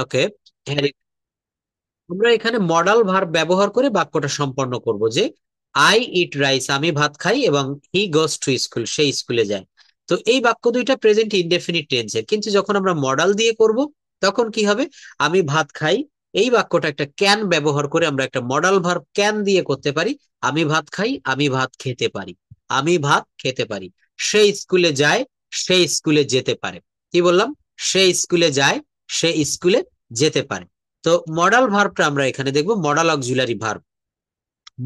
ওকে, আমরা এখানে modal verb ব্যবহার করে বাক্যটা সম্পন্ন করব যে আই ইট রাইস, আমি ভাত খাই, এবং হি গোস টু স্কুল, সে স্কুলে যায়। তো এই বাক্য দুইটা প্রেজেন্ট ইনডেফিনিট টেন্সের, কিন্তু যখন আমরা মডাল দিয়ে করব তখন কি হবে? আমি ভাত খাই, এই বাক্যটা একটা ক্যান ব্যবহার করে আমরা একটা মডাল ভার্ব ক্যান দিয়ে করতে পারি। আমি ভাত খাই, আমি ভাত খেতে পারি, আমি ভাত খেতে পারি। সে স্কুলে যায়, সে স্কুলে যেতে পারে। কি বললাম? সে স্কুলে যায়, সে স্কুলে যেতে পারে। তো মডাল ভার্বটা আমরা এখানে দেখবো, modal auxiliary verb.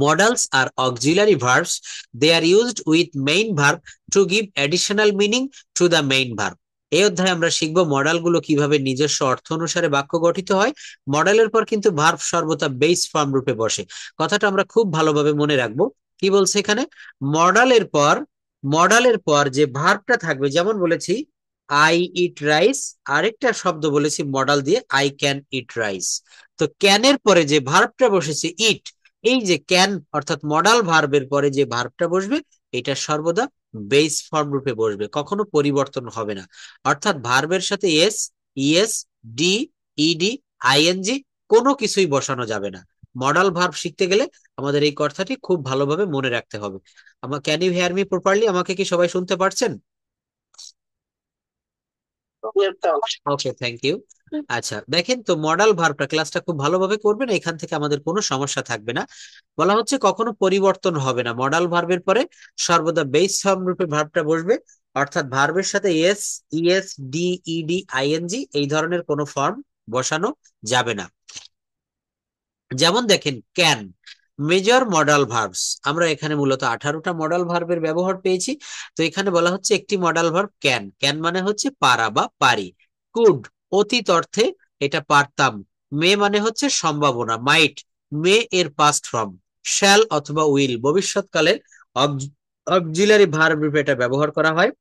Modals are auxiliary verbs. They are used with main verb to give additional meaning to the main verb. এই অধ্যায়ে আমরা শিখবো মডাল গুলো কিভাবে নিজস্ব অর্থ অনুসারে বাক্য গঠিত হয়। মডেলের পর কিন্তু ভার্ব সর্বদা বেস ফর্ম রূপে বসে। কথাটা আমরা খুব ভালোভাবে মনে রাখবো। কি বলছে এখানে? মডালের পর, মডালের পর যে ভার্বটা থাকবে, যেমন বলেছি আই ইট রাইস, আরেকটা শব্দ বলেছি মডাল দিয়ে, আই ক্যান ইট রাইস। তো ক্যানের পরে যে ভার্বটা বসেছে ইট, এই যে ক্যান অর্থাৎ মডাল ভার্বের পরে যে ভার্বটা বসবে, এটা সর্বদা বেস ফর্ম রূপে বসবে, কখনো পরিবর্তন হবে না। অর্থাৎ ভার্বের সাথে S, ES, D, ED, ING কোনো কিছুই বসানো যাবে না। মডাল ভার্ব শিখতে গেলে আমাদের এই কথাটি খুব ভালোভাবে মনে রাখতে হবে। Can you hear me properly? আমাকে কি সবাই শুনতে পারছেন? Okay, thank you. আচ্ছা দেখেন তো, মডাল ভার্বটা ক্লাসটা খুব ভালোভাবে করবেন, এখান থেকে আমাদের কোনো সমস্যা থাকবে না। বলা হচ্ছে কখনো পরিবর্তন হবে না, মডাল ভার্বের পরে সর্বদা বেস ফর্ম রূপে ভার্বটা বসবে। অর্থাৎ ভার্বের সাথে S, ES, D, ED, ING এই ধরনের কোনো ফর্ম বসানো যাবে না। যেমন দেখেন ক্যান, মেজর মডাল ভার্বস। আমরা এখানে মূলত 18টা মডাল ভার্বের ব্যবহার পেয়েছি। তো এখানে বলা হচ্ছে একটি মডাল ভার্ব ক্যান, ক্যান মানে হচ্ছে পারা বা পারি। কুড, অতীত অর্থে এটা পারতাম। মে মানে হচ্ছে সম্ভাবনা, মাইট মে এর পাস্ট ফর্ম। শ্যাল অথবা উইল ভবিষ্যৎকালের অক্সিলারি ভার্ব রূপে এটা ব্যবহার করা হয়।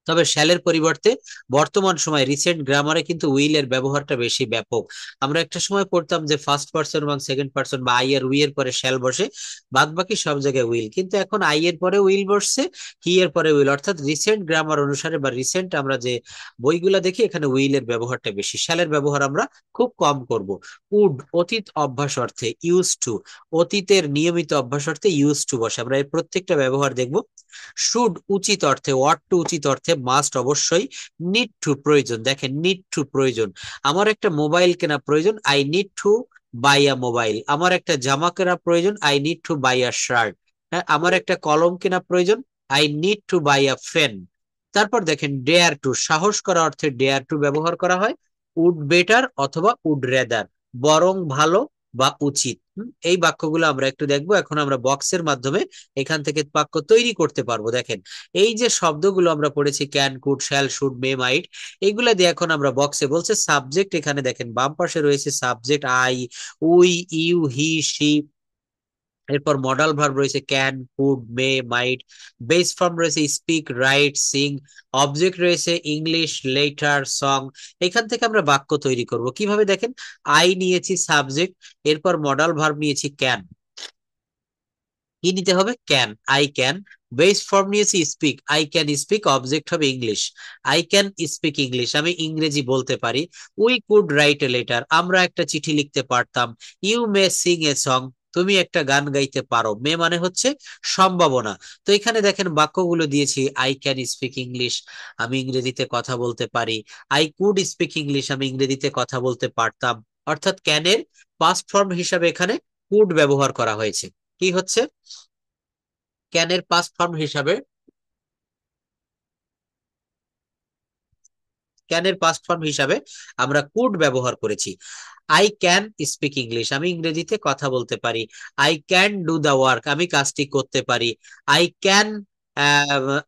তবে শ্যালের পরিবর্তে বর্তমান সময় রিসেন্ট গ্রামারে কিন্তু উইল এর ব্যবহারটা বেশি ব্যাপক। আমরা একটা সময় পড়তাম যে ফার্স্ট পার্সন এবং সেকেন্ড পার্সন বা আই এর উই এর পরে শ্যাল বসে, বাদ বাকি সব জায়গায় উইল। কিন্তু এখন আই এর পরে উইল বসছে, হি এর পরে উইল, অর্থাৎ রিসেন্ট গ্রামার অনুসারে বা রিসেন্ট আমরা যে বইগুলা দেখি এখানে উইল এর ব্যবহারটা বেশি, শ্যালের ব্যবহার আমরা খুব কম করব। উড, অতীত অভ্যাস অর্থে ইউজ টু, অতীতের নিয়মিত অভ্যাস অর্থে ইউজ টু বসে, আমরা এই প্রত্যেকটা ব্যবহার দেখব। শুড, উচিত অর্থে, ওয়াট টু উচিত অর্থে, মাস্ট অবশ্যই, নিড টু প্রয়োজন, দেখেন নিড টু প্রয়োজন, আমার একটা মোবাইল কেনা প্রয়োজন, I need to buy a mobile. আমার একটা জামা কেনা প্রয়োজন, I need to buy a shirt. হ্যাঁ, আমার একটা কলম কেনা প্রয়োজন, I need to buy a pen. তারপর দেখেন ডেয়ার টু, সাহস করা অর্থে ডেয়ার টু ব্যবহার করা হয়। উড বেটার অথবা উড রেদার, বরং ভালো বা উচিত। এই বাক্যগুলো আমরা একটু দেখবো। এখন আমরা বক্সের মাধ্যমে এখান থেকে বাক্য তৈরি করতে পারবো। দেখেন এই যে শব্দগুলো আমরা পড়েছি, ক্যান, কুড, শ্যাল, শুড, মে, মাইট, এইগুলা দিয়ে এখন আমরা বক্সে বলছে সাবজেক্ট, এখানে দেখেন বাম পাশে রয়েছে subject I, we, you, he, she. এরপর মডাল ভার্ব রয়েছে can, could, may, might. Base form রয়েছে স্পিক, রাইট, সিং। অবজেক্ট রয়েছে ইংলিশ, লেটার, সং। এখান থেকে আমরা বাক্য তৈরি করব কিভাবে? দেখেন আই নিয়েছি সাবজেক্ট, এরপর মডাল ভার্ব নিয়েছি ক্যান, কি নিতে হবে? Can, I can. Base form নিয়েছি speak, I can speak, object হবে English, I can speak English, আমি ইংরেজি বলতে পারি। We could write a letter, আমরা একটা চিঠি লিখতে পারতাম। You may sing a song, তুমি একটা গান গাইতে পারো। মে মানে হচ্ছে সম্ভাবনা। তো এখানে দেখেন বাক্যগুলো দিয়েছি, আই ক্যান স্পিক ইংলিশ, আমি ইংরেজিতে কথা বলতে পারি। আই কুড স্পিক ইংলিশ, আমি ইংরেজিতে কথা বলতে পারতাম। অর্থাৎ ক্যানের পাস্ট ফর্ম হিসাবে এখানে কুড ব্যবহার করা হয়েছে। কি হচ্ছে? ক্যানের পাস্ট ফর্ম হিসাবে, ক্যানের পাস্ট ফর্ম হিসাবে আমরা কুড ব্যবহার করেছি। আই ক্যান স্পিক ইংলিশ, আমি ইংরেজিতে কথা বলতে পারি। I can do the work, আমি কাজটি করতে পারি। I can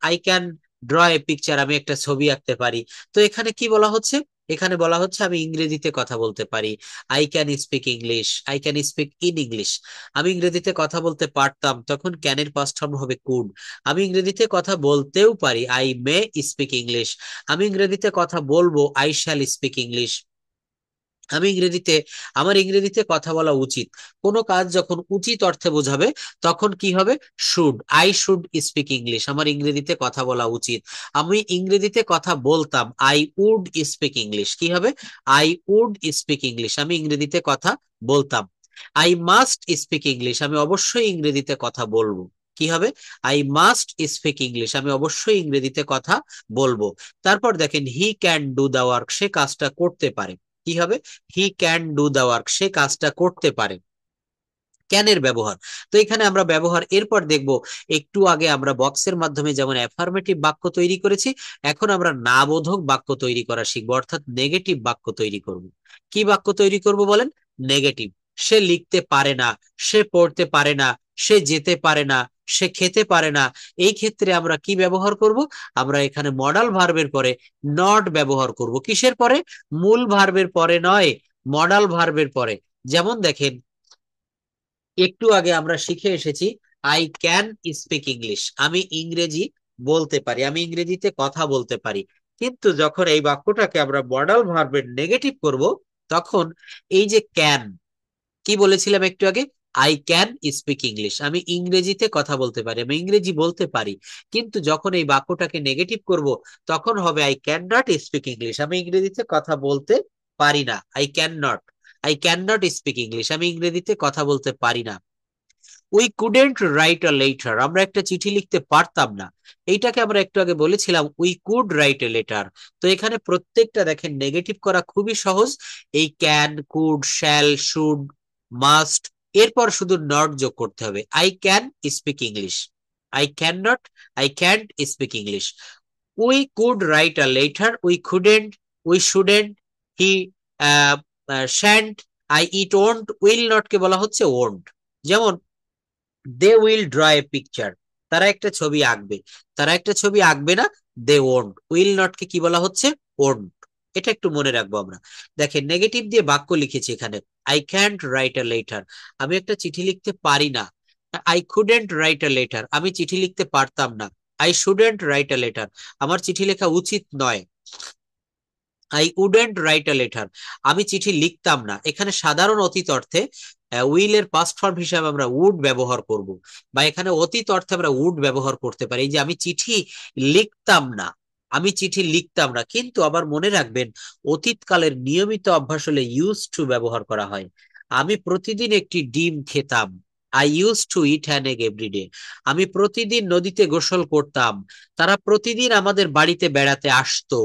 I can draw a picture, আমি একটা ছবি আঁকতে পারি। তো এখানে কি বলা হচ্ছে? এখানে বলা হচ্ছে আমি ইংরেজিতে কথা বলতে পারি। I can speak English, I can speak in English. আমি ইংরেজিতে কথা বলতে পারতাম, তখন ক্যানের পাস্ট ফর্ম হবে কুড। আমি ইংরেজিতে কথা বলতেও পারি, আই মে স্পিক ইংলিশ। আমি ইংরেজিতে কথা বলবো, আই শ্যাল স্পিক ইংলিশ। আমার ইংরেজিতে কথা বলা উচিত। কোনো কাজ যখন উচিত অর্থে বোঝাবে তখন কি হবে? Should. I should speak English, আমার ইংরেজিতে কথা বলা উচিত। আমি ইংরেজিতে কথা বলতাম, আই উড স্পিক ইংলিশ। কি হবে? আই উড স্পিক ইংলিশ, আমি ইংরেজিতে কথা বলতাম। আই মাস্ট স্পিক ইংলিশ, আমি অবশ্যই ইংরেজিতে কথা বলবো। কি হবে? আই মাস্ট স্পিক ইংলিশ, আমি অবশ্যই ইংরেজিতে কথা বলবো। তারপর দেখেন, he can do the work, সে কাজটা করতে পারে। কি হবে? He can do the work, সে কাজটা করতে পারে। ক্যানের ব্যবহার, তো এখানে আমরা ব্যবহার এরপর দেখব। একটু আগে আমরা বক্সের মাধ্যমে যেমন অ্যাফার্মেটিভ বাক্য তৈরি করেছি, এখন আমরা না বোধক বাক্য তৈরি করা শিখবো, অর্থাৎ নেগেটিভ বাক্য তৈরি করব। কি বাক্য তৈরি করব বলেন? নেগেটিভ। সে লিখতে পারে না, সে পড়তে পারে না, সে যেতে পারে না, সে খেতে পারে না। এই ক্ষেত্রে আমরা কি ব্যবহার করব? আমরা এখানে মডাল ভার্বের পরে নট ব্যবহার করব। কিসের পরে? মূল ভার্বের পরে নয়, মডাল ভার্বের পরে। যেমন দেখেন, একটু আগে আমরা শিখে এসেছি আই ক্যান স্পিক ইংলিশ, আমি ইংরেজি বলতে পারি, আমি ইংরেজিতে কথা বলতে পারি। কিন্তু যখন এই বাক্যটাকে আমরা মডাল ভার্বের নেগেটিভ করব, তখন এই যে ক্যান, কি বলেছিলাম একটু আগে? আই ক্যান স্পিক ইংলিশ, আমি ইংরেজিতে কথা বলতে পারি, আমি ইংরেজি বলতে পারি। কিন্তু যখন এই বাক্যটাকে নেগেটিভ করব, তখন হবে I can not speak English, আমি ইংরেজিতে কথা বলতে পারি না। I can not speak English, আমি ইংরেজিতে কথা বলতে পারি না। We couldn't right a letter, আমরা একটা চিঠি লিখতে পারতাম না। এইটাকে আমরা একটু আগে বলেছিলাম we could write a letter. তো এখানে প্রত্যেকটা দেখেন নেগেটিভ করা খুবই সহজ। এই can, could, shall, should, must, এরপর শুধু নট যোগ করতে হবে। I can speak English, I can not, I can't speak English. We could write a letter, we couldn't, we shouldn't, he shan't, I it won't, will not কে বলা হচ্ছে won't. যেমন they will draw a picture, তারা একটা ছবি আঁকবে। তারা একটা ছবি আঁকবে না, দে ওন্ট। উইল নট কে কি বলা হচ্ছে? ওন্ট। এটা একটু মনে রাখবো আমরা। দেখেন নেগেটিভ দিয়ে বাক্য লিখেছি এখানে। I can't right a letter, আমি একটা চিঠি লিখতে পারি না। I couldn't right a letter, আমি চিঠি লিখতে পারতাম না। I shouldn't right a letter, আমার চিঠি লেখা উচিত নয়। I wouldn't right a letter, আমি চিঠি লিখতাম না। এখানে সাধারণ অতীত অর্থে উইল এর পাস্ট ফর্ম হিসাবে আমরা উড ব্যবহার করব, বা এখানে অতীত অর্থে আমরা উড ব্যবহার করতে পারি। এই যে আমি চিঠি লিখতাম না, আমি চিঠি লিখতাম না। কিন্তু আবার মনে রাখবেন, অতীতকালের নিয়মিত অভ্যাস হলে ইউজ টু ব্যবহার করা হয়। আমি প্রতিদিন একটি ডিম খেতাম, I use to eat an egg everyday. আমি প্রতিদিন নদীতে গোসল করতাম, তারা প্রতিদিন আমাদের বাড়িতে বেড়াতে আসতো।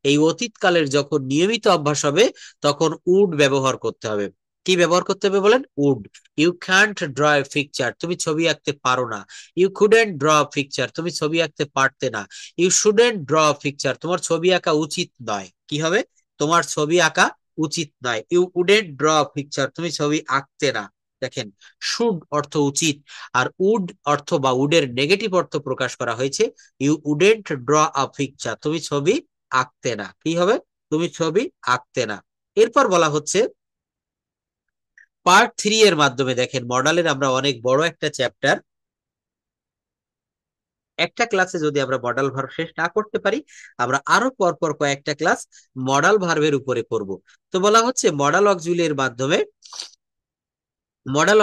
এই অতীতকালের যখন নিয়মিত অভ্যাস হবে, তখন উড ব্যবহার করতে হবে। কি ব্যবহার করতে হবে বলেন? Would. You can't draw a picture, তুমি ছবি আঁকতে পারো না। ইউ কুডেন্ট ড্র পিকচার, তুমি ছবি আঁকতে পারতে না। ইউ শুডেন্ট ড্র পিকচার, তোমার ছবি আঁকা উচিত নয়। কি হবে? তোমার ছবি আঁকা উচিত নয়। ইউ উডেন্ট ড্র পিকচার, তুমি ছবি আঁকতে না। দেখেন, শুড অর্থ উচিত, আর উড অর্থ বা উডের নেগেটিভ অর্থ প্রকাশ করা হয়েছে। You wouldn't draw a picture, তুমি ছবি আঁকতে না। কি হবে? তুমি ছবি আঁকতে না। এরপর বলা হচ্ছে পার্ট 3 এর মাধ্যমে, দেখেন মডালের আমরা অনেক বড় একটা চ্যাপ্টার, একটা ক্লাসে যদি আমরা মডাল ভার্ব শেষ না করতে পারি, আমরা আরো পরপর কয়েকটা ক্লাস মডাল ভার্বের উপরে করব। তো বলা হচ্ছে মডাল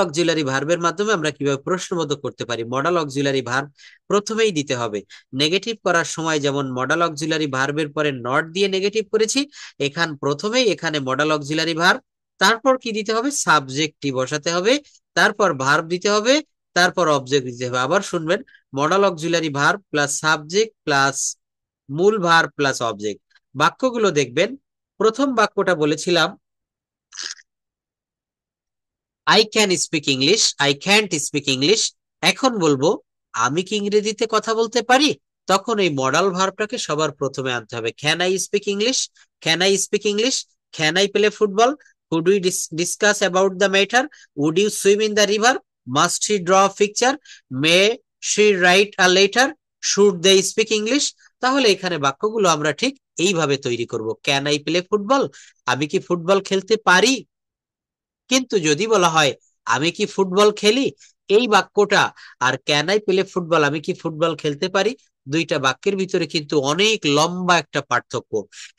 অক্সিলারি ভার্বের মাধ্যমে আমরা কিভাবে প্রশ্নবোধক করতে পারি। মডাল অক্সিলারি ভার্ব প্রথমেই দিতে হবে। নেগেটিভ করার সময় যেমন মডাল অক্সিলারি ভার্বের পরে নট দিয়ে নেগেটিভ করেছি, প্রথমেই এখানে মডাল অক্সিলারি ভার্ব, তারপর কি দিতে হবে? সাবজেক্টটি বসাতে হবে, তারপর ভার্ব দিতে হবে, তারপর অবজেক্ট দিতে হবে। আবার শুনবেন, modal auxiliary verb plus subject plus মূল ভার্ব প্লাস অবজেক্ট। বাক্যগুলো দেখবেন, প্রথম বাক্যটা বলেছিলাম I can speak English, I can't speak English. এখন বলবো আমি কি ইংরেজিতে কথা বলতে পারি? তখন এই মডাল ভার্বটাকে সবার প্রথমে আনতে হবে। Can I speak English, can I speak English, can I play football, could we discuss about the matter, would you swim in the river, must she draw picture, may she write a letter, should they speak English. তাহলে এখানে বাক্যগুলো আমরা ঠিক এইভাবে তৈরি করব। Can I play football, আমি কি ফুটবল খেলতে পারি? কিন্তু যদি বলা হয় আমি কি ফুটবল খেলি, এই বাক্যটা আর ক্যান আই প্লে ফুটবল, আমি কি ফুটবল খেলতে পারি, দুইটা বাক্যের ভিতরে কিন্তু অনেক লম্বা একটা পার্থক্য।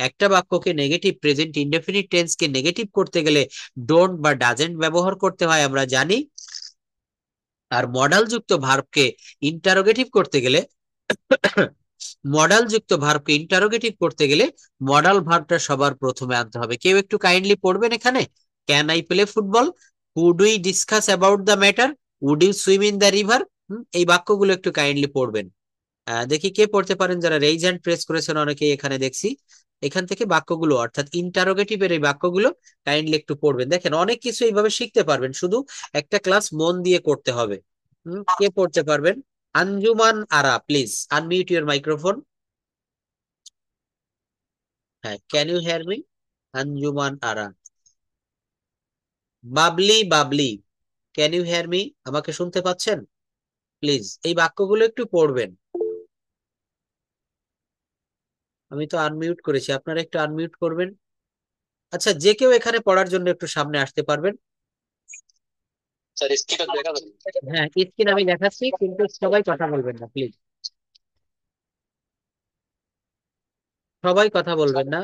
একটা বাক্যকে নেগেটিভ প্রেজেন্ট ইনডেফিনিট টেন্স কে নেগেটিভ করতে গেলে ডোন্ট বা ডাজেন্ট ব্যবহার করতে হয়, আমরা জানি। আর মডাল যুক্ত ভার্বকে ইন্টারোগেটিভ করতে গেলে মডাল যুক্ত ভার্বকে ইন্টারোগেটিভ করতে গেলে মডাল ভার্বটা সবার প্রথমে আনতে হবে। কেউ একটু কাইন্ডলি পড়বেন এখানে। Can I play football, could we discuss about the matter, would you swim in the river. এই বাক্যগুলো একটু কাইন্ডলি পড়বেন। দেখি কে পড়তে পারেন, যারা রেইজ হ্যান্ড প্রেস করেছেন অনেকেই এখানে দেখছি। এখান থেকে বাক্যগুলো অর্থাৎ ইন্টারোগেটিভের এই বাক্যগুলো কাইন্ডলি একটু পড়বেন। দেখেন অনেক কিছু এইভাবে শিখতে পারবেন, শুধু একটা ক্লাস মন দিয়ে করতে হবে। কে পড়তে পারবেন? Anjuman Ara, please unmute your microphone. হ্যাঁ, can you hear me? Anjuman Ara. Babli, Babli, can you hear me? আমাকে শুনতে পাচ্ছেন? প্লিজ এই বাক্যগুলো একটু পড়বেন। আমি তো আনমিউট করেছি, আপনারা একটু আনমিউট করবেন। আচ্ছা, যে কেউ এখানে পড়ার জন্য একটু সামনে আসতে পারবেন? স্যার স্ক্রিন দেখা যাচ্ছে? হ্যাঁ, স্ক্রিন আমি দেখাচ্ছি, কিন্তু সবাই কথা বলবেন না প্লিজ। সবাই কথা বলবেন না।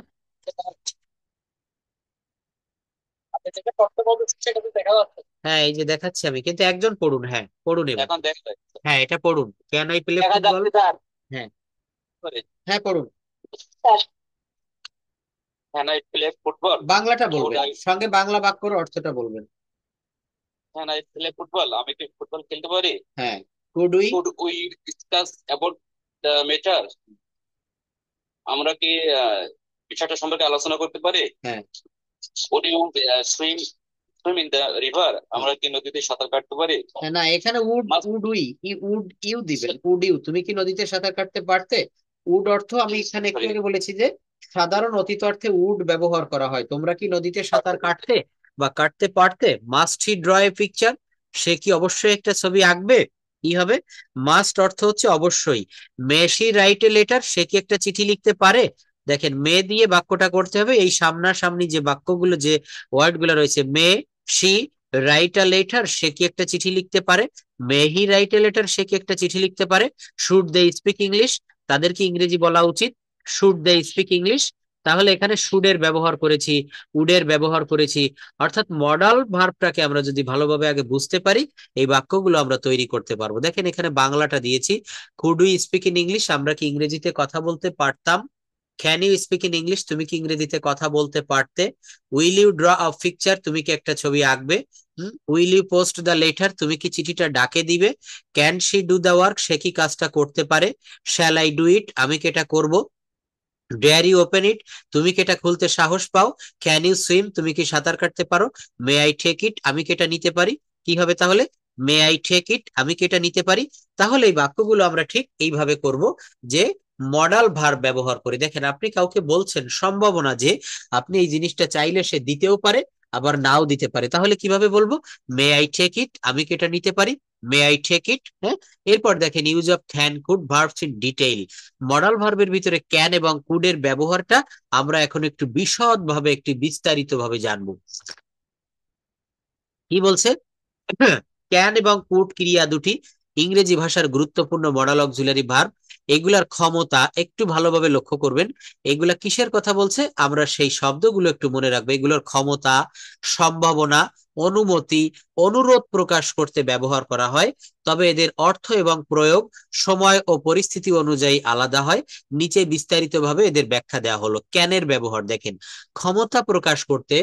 আপনি যেটা পড়তে বলছেন সেটা তো দেখা যাচ্ছে। হ্যাঁ, এই যে দেখাচ্ছি আমি, কিন্তু একজন পড়ুন। হ্যাঁ, পড়ুন এবার। এখন দেখা যাচ্ছে। হ্যাঁ, এটা পড়ুন, ক্যান আই প্লে দেখা ফুটবল। যাচ্ছে স্যার। হ্যাঁ, হ্যাঁ পড়ুন। Sir, can I play football? বাংলাটা বলবেন, সঙ্গে বাংলা বাক্যর অর্থটা বলবেন। Can I play football? আমি কি ফুটবল খেলতে পারি? হ্যাঁ, could we. Could we discuss about the matter? আমরা কি বিষয়টা সম্পর্কে আলোচনা করতে পারি? হ্যাঁ, would you swim swim in the river? আমরা কি নদীতে সাঁতার কাটতে পারি? না, এখানে would, would we, would you দিবেন। উড ইউ, তুমি কি নদীতে সাঁতার কাটতে পারতে? উড অর্থ আমি এখানে একটু আগে বলেছি যে সাধারণ অতীত অর্থে উড ব্যবহার করা হয়। তোমরা কি নদীতে সাঁতার কাটতে বা কাটতে পারতে? Must he draw a picture, সে কি অবশ্যই একটা ছবি আঁকবে? কি হবে? মাস্ট অর্থ হচ্ছে অবশ্যই। মে শি রাইট এ লেটার, সে কি একটা চিঠি লিখতে পারে? দেখেন, মে দিয়ে বাক্যটা করতে হবে। এই সামনাসামনি যে বাক্যগুলো, যে ওয়ার্ড গুলো রয়েছে, মে শি রাইট আ লেটার, সে কি একটা চিঠি লিখতে পারে? মে হি রাইট এ লেটার, সে কি একটা চিঠি লিখতে পারে? শুড দে স্পিক ইংলিশ, তাদের কি ইংরেজি বলা উচিত? Should they speak English. তাহলে এখানে শুডের ব্যবহার করেছি, উডের ব্যবহার করেছি। অর্থাৎ মডাল ভার্বটাকে আমরা যদি ভালোভাবে আগে বুঝতে পারি, এই বাক্যগুলো আমরা তৈরি করতে পারবো। দেখেন এখানে বাংলাটা দিয়েছি, could we speak in English, আমরা কি ইংরেজিতে কথা বলতে পারতাম? Can you speak in English, তুমি কি ইংরেজিতে কথা বলতে পারতে? Will you draw a picture, তুমি কি একটা ছবি আঁকবে? Will you post the letter, তুমি কি চিঠিটা ডাকে দিবে? Can she do the work, সে কি কাজটা করতে পারে? শ্যাল আই ডু ইট, আমি কি এটা করব? ডেয়ার ইউ ওপেন ইট, তুমি কি এটা খুলতে সাহস পাও? ক্যান ইউ সুইম, তুমি কি সাঁতার কাটতে পারো? মে আই টেক ইট, আমি কি এটা নিতে পারি? কি হবে তাহলে? মে আই টেক ইট, আমি কি এটা নিতে পারি? তাহলে এই বাক্যগুলো আমরা ঠিক এইভাবে করব, যে মডাল ভার্ব ব্যবহার করে। দেখেন, আপনি কাউকে বলছেন, সম্ভাবনা যে আপনি এই জিনিসটা চাইলে সে দিতেও পারে, আবার নাও দিতে পারে। তাহলে কিভাবে বলবো? মে আই টেক ইট, আমি কি এটা নিতে পারি? May I take it. হ্যাঁ, এরপর দেখেন use of can, could verbs in detail. Modal ভার্বের ভিতরে ক্যান এবং কুডের ব্যবহারটা আমরা এখন একটু বিশদ ভাবে, একটি বিস্তারিত ভাবে জানবো। কি বলছে? ক্যান এবং কুড ক্রিয়া দুটি ইংরেজি ভাষার গুরুত্বপূর্ণ মডাল অক্সিলারি ভার্ব। এগুলার ক্ষমতা একটু ভালোভাবে লক্ষ্য করবেন। এগুলা কিসের কথা বলছে, আমরা সেই শব্দগুলো একটু মনে রাখবো। এগুলোর ক্ষমতা, সম্ভাবনা, অনুমতি, অনুরোধ প্রকাশ করতে ব্যবহার করা হয়। তবে এদের অর্থ এবং প্রয়োগ সময় ও পরিস্থিতি অনুযায়ী আলাদা হয়। নিচে বিস্তারিতভাবে এদের ব্যাখ্যা দেওয়া হলো। ক্যানের ব্যবহার দেখেন, ক্ষমতা প্রকাশ করতে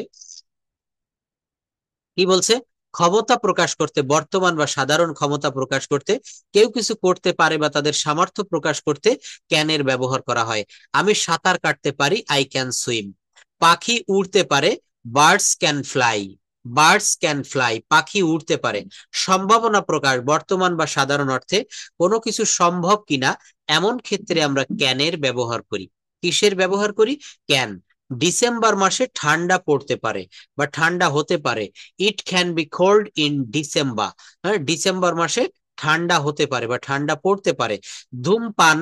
কি বলছে? ক্ষমতা প্রকাশ করতে, বর্তমান বা সাধারণ ক্ষমতা প্রকাশ করতে, কেউ কিছু করতে পারে বা তাদের সামর্থ্য প্রকাশ করতে ক্যানের ব্যবহার করা হয়। আমি সাঁতার কাটতে পারি, আই ক্যান সুইম। পাখি উড়তে পারে, birds can fly. Birds can fly, পাখি উড়তে পারে। সম্ভাবনা প্রকাশ, বর্তমান বা সাধারণ অর্থে কোনো কিছু সম্ভব কিনা, এমন ক্ষেত্রে আমরা ক্যানের ব্যবহার করি। কিসের ব্যবহার করি? ক্যান। ডিসেম্বর মাসে ঠান্ডা পড়তে পারে বা ঠান্ডা হতে পারে। It can be cold in December. হ্যাঁ, ডিসেম্বর মাসে ঠান্ডা হতে পারে বা ঠান্ডা পড়তে পারে। ধূমপান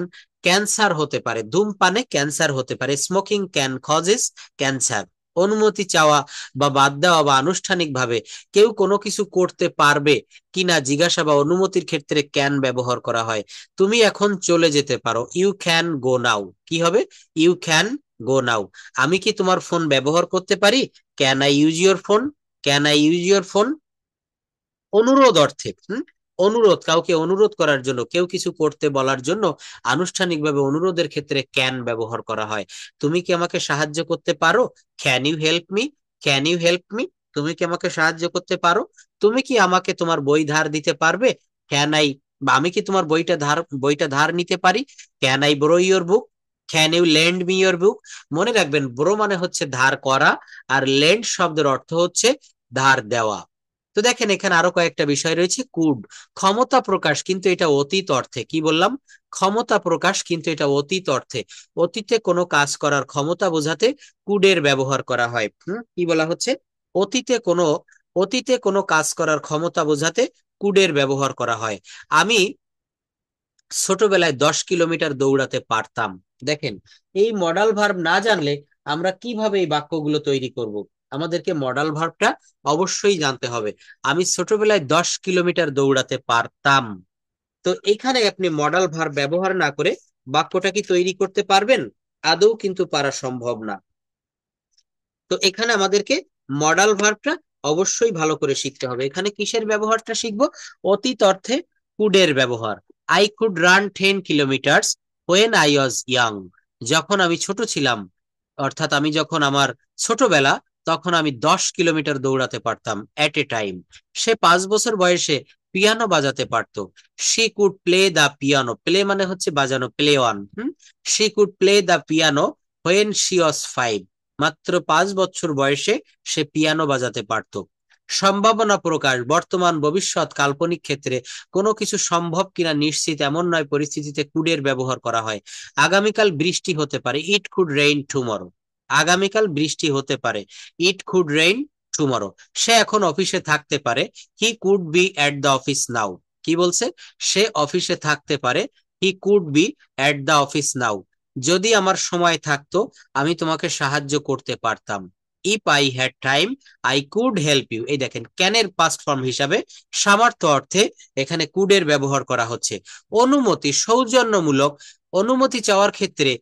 ক্যান্সার হতে পারে, ধূমপানে ক্যান্সার হতে পারে। Smoking can causes cancer. অনুমতি চাওয়া বা বাদ দেওয়া বা আনুষ্ঠানিকভাবে কেউ কোনো কিছু করতে পারবে কিনা জিজ্ঞাসা বা অনুমতির ক্ষেত্রে ক্যান ব্যবহার করা হয়। তুমি এখন চলে যেতে পারো, ইউ ক্যান গো নাও। কি হবে? ইউ ক্যান গো নাও। আমি কি তোমার ফোন ব্যবহার করতে পারি? Can I use your phone? Can I use your phone? অনুরোধ অর্থে। অনুরোধ, কাউকে অনুরোধ করার জন্য, কেউ কিছু করতে বলার জন্য আনুষ্ঠানিকভাবে অনুরোধের ক্ষেত্রে ক্যান ব্যবহার করা হয়। তুমি কি আমাকে সাহায্য করতে পারো? Can you help me? Can you help me? তুমি কি আমাকে সাহায্য করতে পারো? তুমি কি আমাকে তোমার বই ধার দিতে পারবে? ক্যান আই, বা আমি কি তোমার বইটা ধার নিতে পারি? Can I borrow your book? Can you lend me your book? মনে রাখবেন, ব্রো মানে হচ্ছে ধার করা, আর লেন্ড শব্দের অর্থ হচ্ছে ধার দেওয়া। তো দেখেন এখানে আরো কয়েকটা বিষয় রয়েছে। কুড, ক্ষমতা প্রকাশ, কিন্তু এটা অতীত অর্থে। কি বললাম? ক্ষমতা প্রকাশ, কিন্তু এটা অতীত অর্থে। অতীতে কোনো কাজ করার ক্ষমতা বোঝাতে কুডের ব্যবহার করা হয়। কি বলা হচ্ছে? অতীতে কোনো অতীতে কোনো কাজ করার ক্ষমতা বোঝাতে কুডের ব্যবহার করা হয়। আমি ছোটবেলায় 10 কিলোমিটার দৌড়াতে পারতাম। দেখেন, এই মডাল ভার্ব না জানলে আমরা কিভাবে এই বাক্যগুলো তৈরি করব? আমাদেরকে মডাল ভার্বটা অবশ্যই জানতে হবে। আমি ছোটবেলায় 10 কিলোমিটার দৌড়াতে পারতাম। তো এখানে আপনি মডাল ভার্ব ব্যবহার না করে বাক্যটা কি তৈরি করতে পারবেন? আদৌ কিন্তু পারা সম্ভব না। তো এখানে আমাদেরকে মডাল ভার্বটা অবশ্যই ভালো করে শিখতে হবে। এখানে কিসের ব্যবহারটা শিখবো? অতীত অর্থে কুডের ব্যবহার। I could run 10 kilometres when I was young. যখন আমি ছোট ছিলাম, অর্থাৎ আমি যখন আমার ছোটবেলা, তখন আমি 10 কিলোমিটার দৌড়াতে পারতাম এট এ টাইম। সে 5 বছর বয়সে পিয়ানো বাজাতে পারতো। She could play the piano, play মানে হচ্ছে বাজানো, play on. She could play the piano when she was 5। মাত্র 5 বছর বয়সে সে পিয়ানো বাজাতে পারত। সম্ভাবনা প্রকাশ, বর্তমান, ভবিষ্যৎ, কাল্পনিক ক্ষেত্রে কোনো কিছু সম্ভব কিনা নিশ্চিত এমন নয় পরিস্থিতিতে কুডের ব্যবহার করা হয়। আগামীকাল বৃষ্টি হতে পারে, ইট কুড রেইন টুমরো। আগামীকাল বৃষ্টি হতে পারে, ইট কুড রেইন টুমরো। সে এখন অফিসে থাকতে পারে, he could be at the office now. কি বলছে? সে অফিসে থাকতে পারে, he could be at the office now. যদি আমার সময় থাকতো আমি তোমাকে সাহায্য করতে পারতাম। If I had time I could help you. এই দেখেন, ক্যানের পাস্ট ফর্ম হিসাবে সামর্থ্য অর্থে এখানে কুডের ব্যবহার করা হচ্ছে। অনুমতি, সৌজন্যমূলক। অনুমতি চাওয়ার ক্ষেত্রে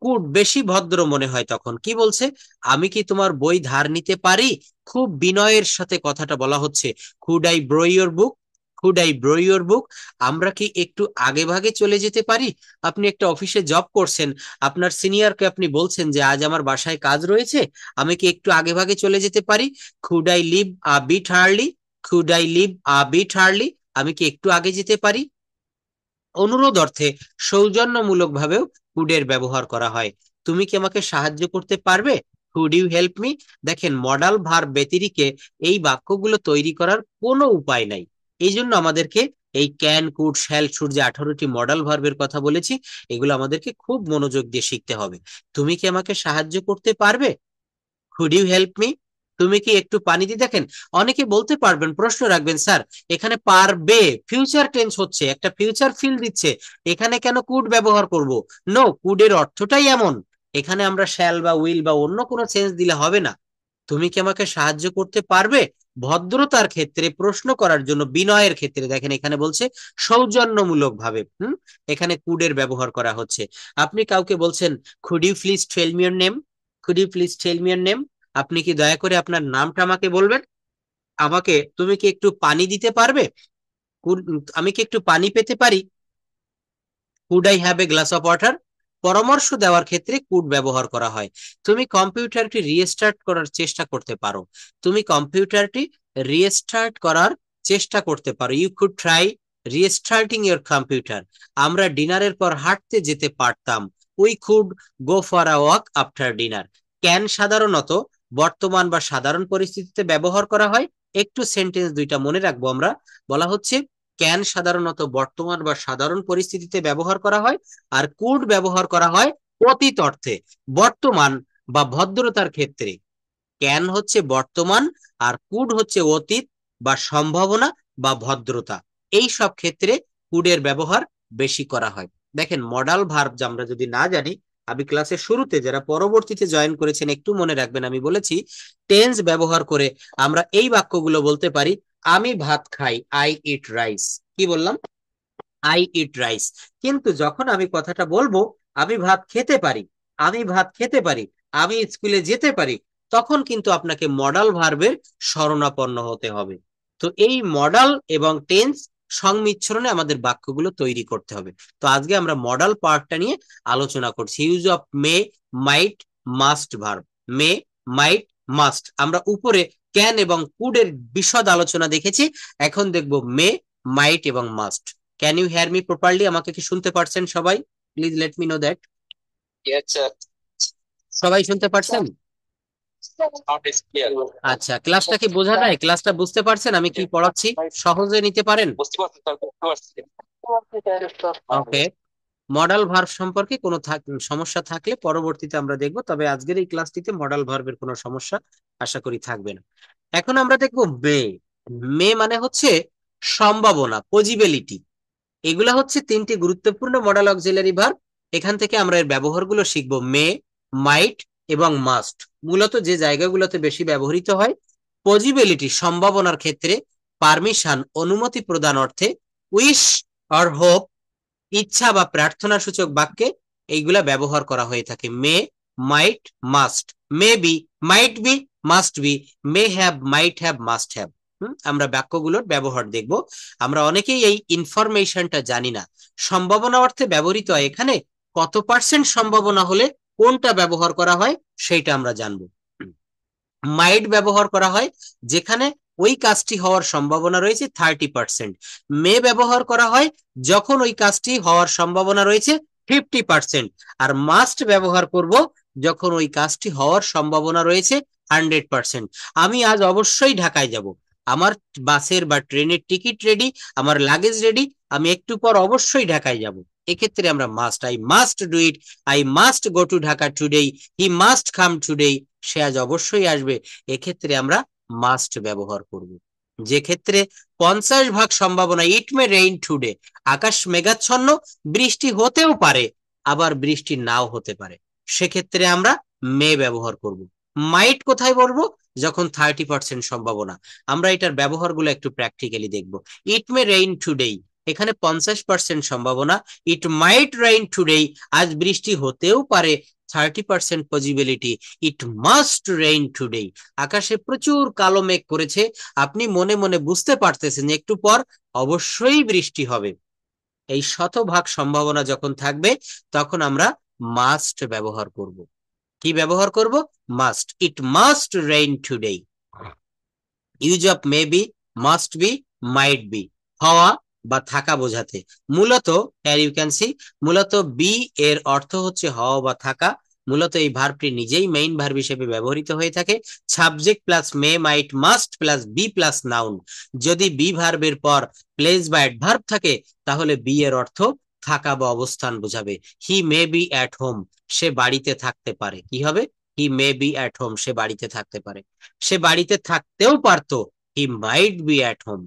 কুড বেশি ভদ্র মনে হয় তখন। কি বলছে? আমি কি তোমার বই ধার নিতে পারি? খুব বিনয়ের সাথে কথাটা বলা হচ্ছে। Could I bro your book? Could I bro your book? আমরা কি একটু আগে ভাগে চলে যেতে পারি? আপনি একটা অফিসে জব করছেন, আপনার সিনিয়রকে আপনি বলছেন যে আজ আমার বাসায় কাজ রয়েছে, আমি কি একটু আগে ভাগে চলে যেতে পারি? Could I leave a bit early? Could I leave a bit early? আমি কি একটু আগে যেতে পারি? অনুরোধ অর্থে সৌজন্যমূলক ভাবেও কুডের ব্যবহার করা হয়। তুমি কি আমাকে সাহায্য করতে পারবে? Could you help me? দেখেন, মডাল ভার্ব ব্যতিরিকে এই বাক্যগুলো তৈরি করার কোনো উপায় নাই। এই জন্য আমাদেরকে এই ক্যান, কুড, শ্যাল, শুড, যে 18টি মডাল ভার্বের কথা বলেছি, এগুলো আমাদেরকে খুব মনোযোগ দিয়ে শিখতে হবে। তুমি কি আমাকে সাহায্য করতে পারবে? Could you help me? তুমি কি একটু পানি দিয়ে, দেখেন অনেকে বলতে পারবেন, প্রশ্ন রাখবেন, স্যার এখানে পারবে ফিউচার টেন্স হচ্ছে, একটা ফিউচার ফিল দিচ্ছে, এখানে কেন কুড ব্যবহার করব? নো, কুডের অর্থটাই এমন। এখানে আমরা শ্যাল বা উইল বা অন্য কোনো সেন্স দিলে হবে না। তুমি কি আমাকে সাহায্য করতে পারবে? ভদ্রতার ক্ষেত্রে, প্রশ্ন করার জন্য, বিনয়ের ক্ষেত্রে, দেখেন এখানে বলছে সৌজন্যমূলক ভাবে এখানে কুডের ব্যবহার করা হচ্ছে। আপনি কাউকে বলছেন, could you please tell me your name? Could you please tell me your name? আপনি কি দয়া করে আপনার নামটা আমাকে বলবেন? আমাকে তুমি কি একটু পানি দিতে পারবে? আমি কি একটু পানি পেতে পারি? Could I have a glass of water? পরামর্শ দেওয়ার ক্ষেত্রে কুড ব্যবহার করা হয়। তুমি কম্পিউটারটি রিস্টার্ট করার চেষ্টা করতে পারো। তুমি কম্পিউটারটি রিস্টার্ট করার চেষ্টা করতে পারো। You could try restarting your computer. আমরা ডিনারের পর হাঁটতে যেতে পারতাম। We could go for a walk after dinner. Can সাধারণত বর্তমান বা সাধারণ পরিস্থিতিতে ব্যবহার করা হয়। একটু সেন্টেন্স দুইটা মনে রাখবো আমরা। বলা হচ্ছে ক্যান সাধারণত বর্তমান বা সাধারণ পরিস্থিতিতে ব্যবহার করা হয়, আর কুড ব্যবহার করা হয় অতীত অর্থে, বর্তমান বা ভদ্রতার ক্ষেত্রে। ক্যান হচ্ছে বর্তমান, আর কুড হচ্ছে অতীত বা সম্ভাবনা বা ভদ্রতা। এই সব ক্ষেত্রে কুডের ব্যবহার বেশি করা হয়। দেখেন, মডাল ভার্ব আমরা যদি না জানি আমি ক্লাসের শুরুতে, যারা পরবর্তীতে জয়েন করেছেন একটু মনে রাখবেন, আমি বলেছি টেন্স ব্যবহার করে আমরা এই বাক্যগুলো বলতে পারি। আমি ভাত খাই, আই ইট রাইস। কি বললাম? I eat rice. কিন্তু যখন আমি কথাটা বলবো আমি ভাত খেতে পারি, আমি ভাত খেতে পারি, আমি স্কুলে যেতে পারি, তখন কিন্তু আপনাকে মডাল ভার্বের শরণাপন্ন হতে হবে। তো এই মডাল এবং টেন্স সংমিশ্রণে আমাদের বাক্যগুলো তৈরি করতে হবে। তো আজকে আমরা মডাল পার্টটা নিয়ে আলোচনা করছি। Use of may, might, must verb. May, might, must. আমরা উপরে ক্যান এবং কুড এর বিশদ আলোচনা দেখেছি। এখন দেখবো মে, মাইট এবং must. Can you hear me properly? আমাকে কি শুনতে পারছেন সবাই? Please let me know that. Yes, sir. সবাই শুনতে পারছেন? Sound is clear. আচ্ছা, ক্লাসটা কি বোঝা যায়? ক্লাসটা বুঝতে পারছেন আমি কি পড়াচ্ছি? সহজে নিতে পারেন? বুঝতে পারছি স্যার, বুঝতে পারছি। ওকে। মডাল ভার্ব সম্পর্কে কোনো সমস্যা থাকলে পরবর্তীতে আমরা দেখব, তবে আজকের এই ক্লাসটিতে মডাল ভার্বের কোনো সমস্যা আশা করি থাকবে না। এখন আমরা দেখব মে। মে মানে হচ্ছে সম্ভাবনা, পসিবিলিটি। এগুলা হচ্ছে তিনটি গুরুত্বপূর্ণ মডাল অক্সিলারি ভার্ব। এখান থেকে আমরা এর ব্যবহারগুলো শিখবো। মে, মাইট এবং মাস্ট মূলত যে জায়গাগুলোতে বেশি ব্যবহৃত হয়। পসিবিলিটি সম্ভাবনার ক্ষেত্রে, পারমিশন অনুমতি প্রদান অর্থে, উইশ অর হোপ ইচ্ছা বা প্রার্থনা সূচক বাক্যে এইগুলা ব্যবহার করা হয়ে থাকে। May, might, must. May be, might be, must be, may have, might have, must have. আমরা বাক্যগুলোর ব্যবহার দেখব। আমরা অনেকেই এই ইনফরমেশনটা জানি না। সম্ভাবনা অর্থে ব্যবহৃত হয় এখানে কত পার্সেন্ট সম্ভাবনা হলে কোনটা ব্যবহার করা হয় সেইটা আমরা জানবো। মাইট ব্যবহার করা হয় যেখানে ওই কাজটি হওয়ার সম্ভাবনা রয়েছে 30%। মে ব্যবহার করা হয় যখন ওই কাজটি হওয়ার সম্ভাবনা রয়েছে 50%। আর মাস্ট ব্যবহার করব যখন ওই কাজটি হওয়ার সম্ভাবনা রয়েছে 100%। আমি আজ অবশ্যই ঢাকায় যাব, আমার বাসের বা ট্রেনের টিকিট রেডি, আমার লাগেজ রেডি, আমি একটু পর অবশ্যই ঢাকায় যাব। এক্ষেত্রে আমরা must, I must do it, I must go to Dhaka today, he must come today, সে আজ অবশ্যই আসবে। এক্ষেত্রে আমরা মাস্ট ব্যবহার করব। যে ক্ষেত্রে 50% সম্ভাবনা, ইট মে রেইন টুডে, আকাশ মেঘাচ্ছন্ন, বৃষ্টি হতেও পারে আবার বৃষ্টি নাও হতে পারে, সেক্ষেত্রে আমরা মে ব্যবহার করব। মাইট কোথায় বলবো? যখন 30% সম্ভাবনা। আমরা এটার ব্যবহারগুলো একটু প্র্যাকটিক্যালি দেখব। ইট মে রেইন টুডে, এখানে 50% সম্ভাবনা। ইট মাইট রেইন টুডে, আজ বৃষ্টি হতেও পারে। 30% possibility. It must rain today, আকাশে প্রচুর কালো মেঘ করেছে, আপনি মনে মনে বুঝতে পারতেছেন একটু পর অবশ্যই বৃষ্টি হবে। এই শতভাগ সম্ভাবনা যখন থাকবে তখন আমরা মাস্ট ব্যবহার করব। কি ব্যবহার করব? Must. It must rain today. Use of may be, must B, might B, হওয়া বা থাকা বোঝাতে। মূলত ইউ ক্যান সি, মূলত বি এর অর্থ হচ্ছে হওয়া বা থাকা। মূলত এই ভার্বটি নিজেই মেইন ভার্ব হিসেবে ব্যবহৃত হয়ে থাকে। Subject plus may, might, must plus be plus noun. যদি বি ভার্বের পর প্লেস বা অ্যাডভার্ব থাকে তাহলে বি এর অর্থ থাকা বা অবস্থান বোঝাবে। He may be at home, সে বাড়িতে থাকতে পারে। কি হবে? He may be at home, সে বাড়িতে থাকতে পারে। সে বাড়িতে থাকতেও পারতো, he might be at home,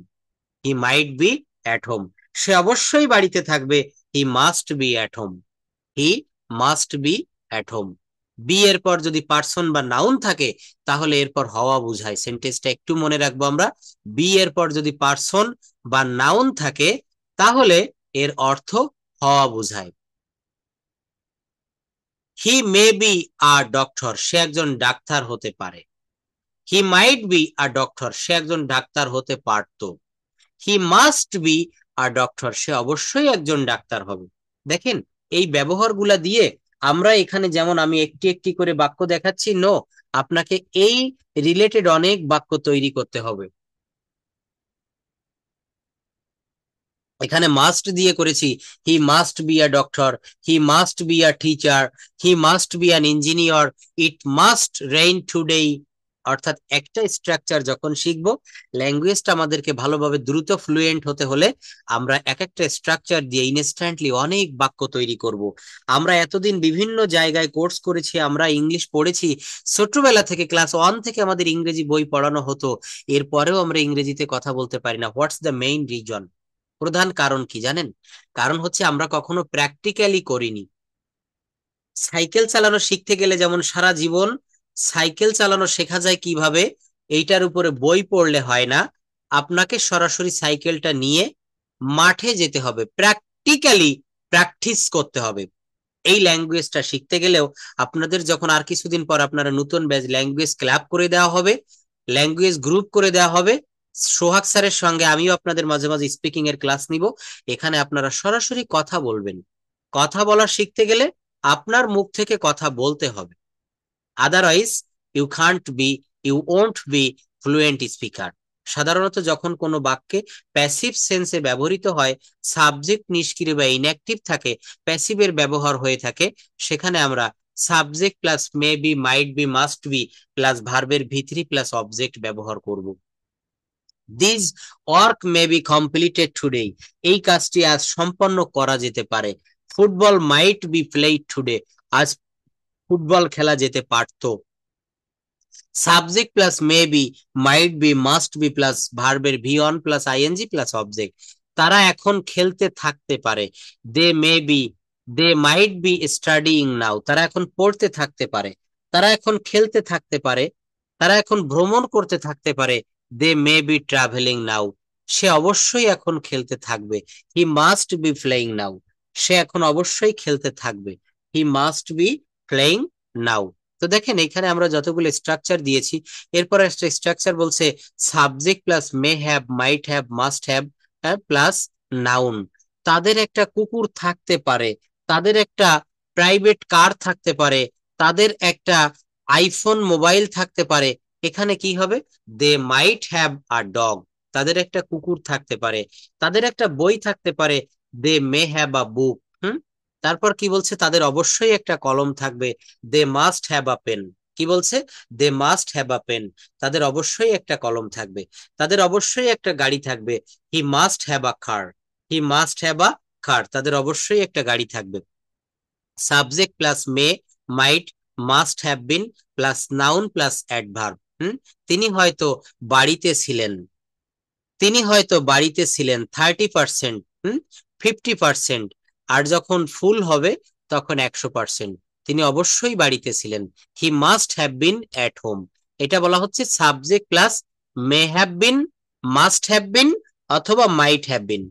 he might be at home. সে অবশ্যই বাড়িতে থাকবে, he must be at home, he must be at home. Be এর পর যদি পার্সন বা নাউন থাকে তাহলে এরপর হওয়া বুঝায়। সেন্টেন্সটা একটু মনে রাখবো আমরা। বি এর পর যদি পার্সন বা নাউন থাকে তাহলে এর অর্থ হওয়া বুঝায়। হি মে বি আ ডক্টর, সে একজন ডাক্তার হতে পারে। হি মাইট বি আ ডক্টর, সে একজন ডাক্তার হতে পারত। He must be a doctor, সে অবশ্যই একজন ডাক্তার হবে। দেখেন এই ব্যবহারগুলা দিয়ে আমরা এখানে যেমন আমি একটি একটি করে বাক্য দেখাচ্ছি, নো, আপনাকে এই রিলেটেড অনেক বাক্য তৈরি করতে হবে। এখানে মাস্ট দিয়ে করেছি, হি must be a doctor, he must be a teacher, he must be an engineer, it must rain today. অর্থাৎ একটা স্ট্রাকচার যখন শিখবো, ল্যাঙ্গুয়েজটা আমাদেরকে ভালোভাবে দ্রুত ফ্লুয়েন্ট হতে হলে আমরা এক একটা স্ট্রাকচার দিয়ে ইনস্ট্যান্টলি অনেক বাক্য তৈরি করব। আমরা এতদিন বিভিন্ন জায়গায় কোর্স করেছি, আমরা ইংলিশ পড়েছি, ছোটবেলা থেকে ক্লাস 1 থেকে আমাদের ইংরেজি বই পড়ানো হতো, এরপরেও আমরা ইংরেজিতে কথা বলতে পারি না। What's the main reason? প্রধান কারণ কি জানেন? কারণ হচ্ছে আমরা কখনো প্র্যাকটিক্যালি করিনি। সাইকেল চালানো শিখতে গেলে যেমন সারা জীবন সাইকেল চালানো শেখা যায় কিভাবে, এইটার উপরে বই পড়লে হয় না, আপনাকে সরাসরি সাইকেলটা নিয়ে মাঠে যেতে হবে, প্র্যাকটিক্যালি প্র্যাকটিস করতে হবে। এই ল্যাঙ্গুয়েজটা শিখতে গেলেও আপনাদের যখন আর কিছুদিন পর আপনারা নতুন ব্যাচ ল্যাঙ্গুয়েজ ক্লাব করে দেওয়া হবে, ল্যাঙ্গুয়েজ গ্রুপ করে দেওয়া হবে, সোহাগ স্যারের সঙ্গে আমিও আপনাদের মাঝে মাঝে স্পিকিং এর ক্লাস নিব। এখানে আপনারা সরাসরি কথা বলবেন। কথা বলা শিখতে গেলে আপনার মুখ থেকে কথা বলতে হবে, otherwise you can't be, you won't be fluent speaker. সাধারণত যখন কোনো বাক্যে প্যাসিভ সেন্সে ব্যবহৃত হয়, সাবজেক্ট নিষ্ক্রিয় বা ইনঅ্যাক্টিভ থাকে, প্যাসিভের ব্যবহার হয়ে থাকে, সেখানে আমরা subject plus may be, might be, must be plus ভার্বের ভি3 প্লাস অবজেক্ট ব্যবহার করব। This work may be completed today, এই কাজটি আজ সম্পন্ন করা যেতে পারে। Football might be played today, আজ ফুটবল খেলা যেতে পারতো। Subject plus may be, might be, must be plus ভার্বের V one plus I N G plus object, তারা এখন খেলতে থাকতে পারে। They may be, they might be studying নাও, তারা এখন পড়তে থাকতে পারে, তারা এখন খেলতে থাকতে পারে, তারা এখন ভ্রমণ করতে থাকতে পারে। দে মে বি ট্রাভেলিং নাও, সে অবশ্যই এখন খেলতে থাকবে। হি মাস্ট বি প্লেইং নাও, সে এখন অবশ্যই খেলতে থাকবে। হি মাস্ট বি প্লেইং নাও। তো দেখেন এখানে আমরা যতগুলো স্ট্রাকচার দিয়েছি, এরপর একটা স্ট্রাকচার বলছে subject plus may have, might have, must have plus noun. তাদের একটা কুকুর থাকতে পারে, তাদের একটা প্রাইভেট কার থাকতে পারে, তাদের একটা আইফোন মোবাইল থাকতে পারে। এখানে কি হবে? দে মাইট হ্যাভ আ ডগ, তাদের একটা কুকুর থাকতে পারে, তাদের একটা বই থাকতে পারে। They may have a book. তারপর কি বলছে? তাদের অবশ্যই একটা কলম থাকবে। They must have a pen. কি বলছে? They must have a pen, তাদের অবশ্যই একটা কলম থাকবে, তাদের অবশ্যই একটা গাড়ি থাকবে। He must have a car, he must have a car, তাদের অবশ্যই একটা গাড়ি থাকবে। Subject plus may, might, must have been plus noun plus adverb. তিনি হয়তো বাড়িতে ছিলেন, তিনি হয়তো বাড়িতে ছিলেন 30%, 50%, আর যখন ফুল হবে তখন 100%। তিনি অবশ্যই বাড়িতে ছিলেন। He must have been at home, এটা বলা হচ্ছে subject plus may have been, must have been অথবা মাইট হ্যাভ বিন।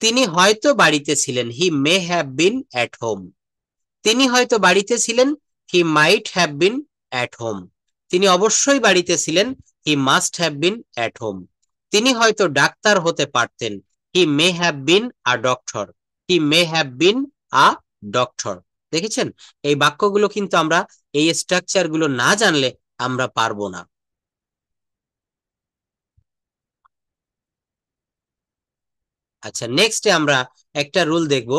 তিনি হয়তো বাড়িতে ছিলেন, he may have been at home. তিনি হয়তো বাড়িতে ছিলেন, he might have been at home. তিনি অবশ্যই বাড়িতে ছিলেন, he must have been at home. তিনি হয়তো ডাক্তার হতে পারতেন, he may have been a doctor, he may have been a doctor. দেখেছেন এই বাক্যগুলো কিন্তু আমরা এই স্ট্রাকচার গুলো না জানলে আমরা পারবো না। আচ্ছা, নেক্সটে আমরা একটা রুল দেখবো।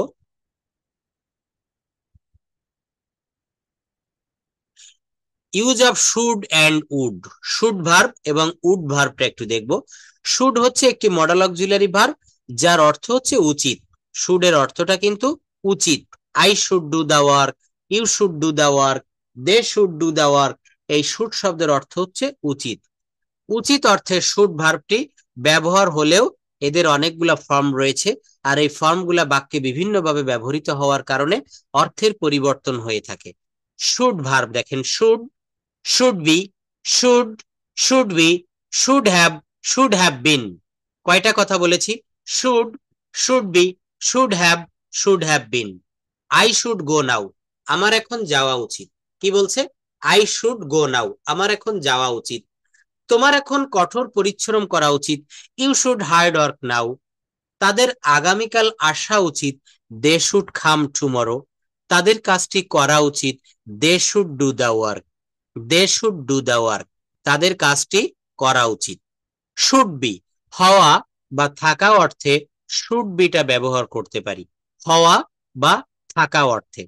Use of should and would, should verb এবং উড ভার্বটা একটু দেখবো। শুড হচ্ছে একটি মডেল অক্সিলারি ভার্ব, যার অর্থ হচ্ছে উচিত। শুড এর অর্থটা কিন্তু উচিত। I should do the work, you should do the work, they should do the work, এই শুড শব্দের অর্থ হচ্ছে উচিত। উচিত অর্থে শুড ভার্বটি ব্যবহার হলেও এদের অনেকগুলা ফর্ম রয়েছে, আর এই ফর্মগুলা বাক্যে বিভিন্নভাবে ব্যবহৃত হওয়ার কারণে অর্থের পরিবর্তন হয়ে থাকে। শুড ভার্ব দেখেন, should, should be, should be, should have been। কয়টা কথা বলেছি? should be, should have been। I should go now, আমার এখন যাওয়া উচিত। কি বলছে? I should go now, আমার এখন যাওয়া উচিত। তোমার এখন কঠোর পরিশ্রম করা উচিত। You should hard work now, তাদের আগামীকাল আসা উচিত। They should come tomorrow, তাদের কাজটি করা উচিত। They should do the work, they should do the work, তাদের কাজটি করা উচিত। শুড বি, হওয়া বা থাকা অর্থে শুড বিটা ব্যবহার করতে পারি, হওয়া বা থাকা অর্থে।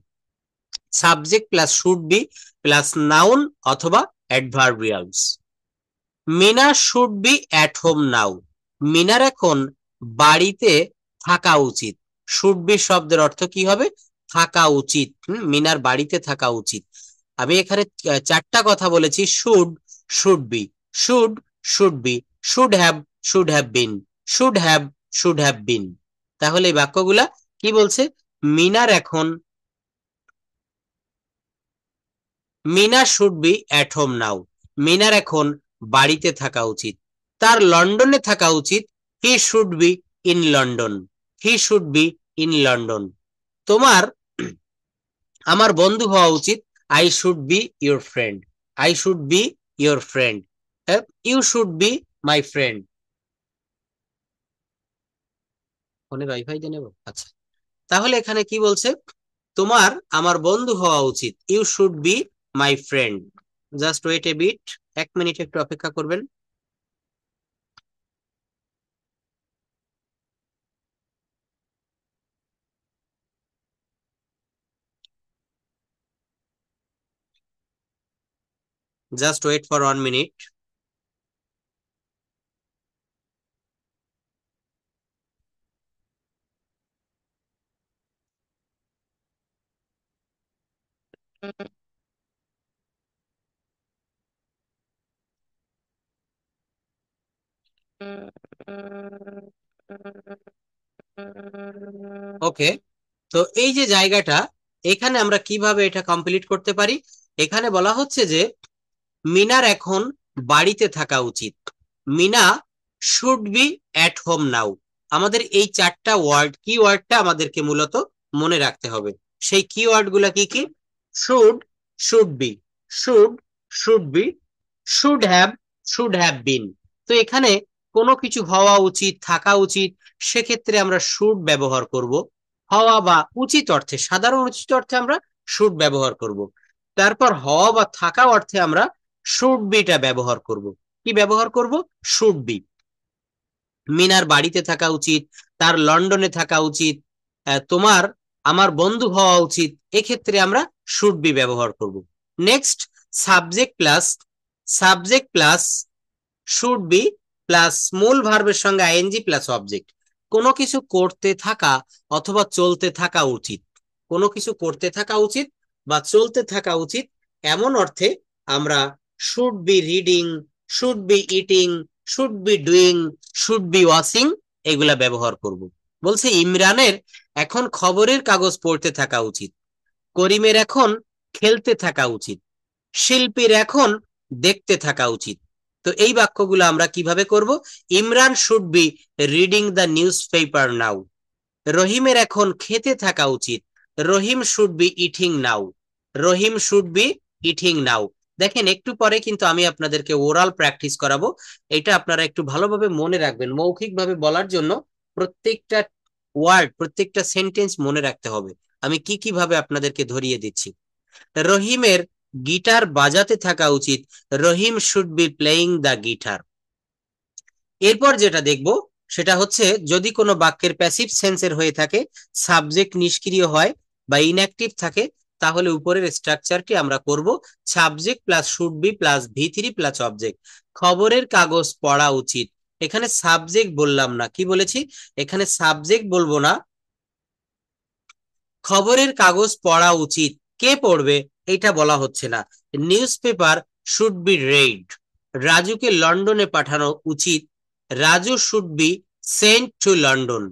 Subject plus should be plus noun অথবা adverbials. Meena should be at home now, মিনার এখন বাড়িতে থাকা উচিত। শুড বি শব্দের অর্থ কি হবে? থাকা উচিত। মিনার বাড়িতে থাকা উচিত। আমি এখানে চারটা কথা বলেছি, should, should be, should, should be, should have been, should have been. তাহলে এই বাক্যগুলা কি বলছে? মিনার এখন Meena should be at home now, মিনার এখন বাড়িতে থাকা উচিত, তার লন্ডনে থাকা উচিত, he should be in London, he should be in London. তোমার আমার বন্ধু হওয়া উচিত, I should be your friend, I should be your friend, you should be my friend. ফোনের ওয়াইফাই দিয়ে নেব, আচ্ছা। তাহলে এখানে কি বলছে, তোমার আমার বন্ধু হওয়া উচিত, you should be my friend. Just wait a bit, 1 minute একটু অপেক্ষা করবেন। Just wait for 1 minute. Okay, তো এই যে জায়গাটা, এখানে আমরা কিভাবে এটা কমপ্লিট করতে পারি? এখানে বলা হচ্ছে যে মিনার এখন বাড়িতে থাকা উচিত, Meena should be at home now. আমাদের এই 4টা ওয়ার্ড, কি ওয়ার্ডটা আমাদেরকে মূলত মনে রাখতে হবে। সেই কি ওয়ার্ড গুলা কি কি? Should, should be, should, should be, should have, should have বিন। তো এখানে কোনো কিছু হওয়া উচিত, থাকা উচিত, সেক্ষেত্রে আমরা শুড ব্যবহার করব। হওয়া বা উচিত অর্থে, সাধারণ উচিত অর্থে আমরা শুড ব্যবহার করব। তারপর হওয়া বা থাকা অর্থে আমরা শুড বিটা ব্যবহার করব। কি ব্যবহার করব? Should be. মিনার বাড়িতে থাকা উচিত, তার লন্ডনে থাকা উচিত, তোমার আমার বন্ধু হওয়া উচিত, এক্ষেত্রে আমরা শুড বি ব্যবহার করব। Next, subject plus, subject plus should be plus মূল ভার্বের সঙ্গে আইএনজি প্লাস অবজেক্ট। কোনো কিছু করতে থাকা অথবা চলতে থাকা উচিত, কোনো কিছু করতে থাকা উচিত বা চলতে থাকা উচিত, এমন অর্থে আমরা should be reading, should be eating, should be doing, should be washing, এগুলা ব্যবহার করব। বলছে ইমরানের এখন খবরের কাগজ পড়তে থাকা উচিত, করিমের এখন খেলতে থাকা উচিত, শিল্পীর এখন দেখতে থাকা উচিত। তো এই বাক্যগুলো আমরা কিভাবে করব? Imran should be reading the newspaper now, রহিমের এখন খেতে থাকা উচিত, Rahim should be eating now, Rahim should be eating now. দেখেন একটু পরে কিন্তু আমি আপনাদেরকে ওরাল প্র্যাকটিস করাবো, এটা আপনারা একটু ভালোভাবে মনে রাখবেন। মৌখিকভাবে বলার জন্য প্রত্যেকটা ওয়ার্ড, প্রত্যেকটা সেন্টেন্স মনে রাখতে হবে। আমি কি কিভাবে আপনাদেরকে ধরিয়ে দিচ্ছি। রহিমের গিটার বাজাতে থাকা উচিত, Rahim should be playing the guitar. এরপর যেটা দেখব সেটা হচ্ছে, যদি কোনো বাক্যের প্যাসিভ সেন্সের হয়ে থাকে, সাবজেক্ট নিষ্ক্রিয় হয় বা ইনঅ্যাক্টিভ থাকে, তাহলে উপরের স্ট্রাকচারটি আমরা করব subject plus should be plus ভি3 প্লাস অবজেক্ট। খবরের কাগজ পড়া উচিত, এখানে সাবজেক্ট বললাম না, কি বলেছি? এখানে সাবজেক্ট বলবো না, খবরের কাগজ পড়া উচিত, কে পড়বে এটা বলা হচ্ছে না। Newspaper should be read, রাজুকে লন্ডনে পাঠানো উচিত, Raju should be sent to London.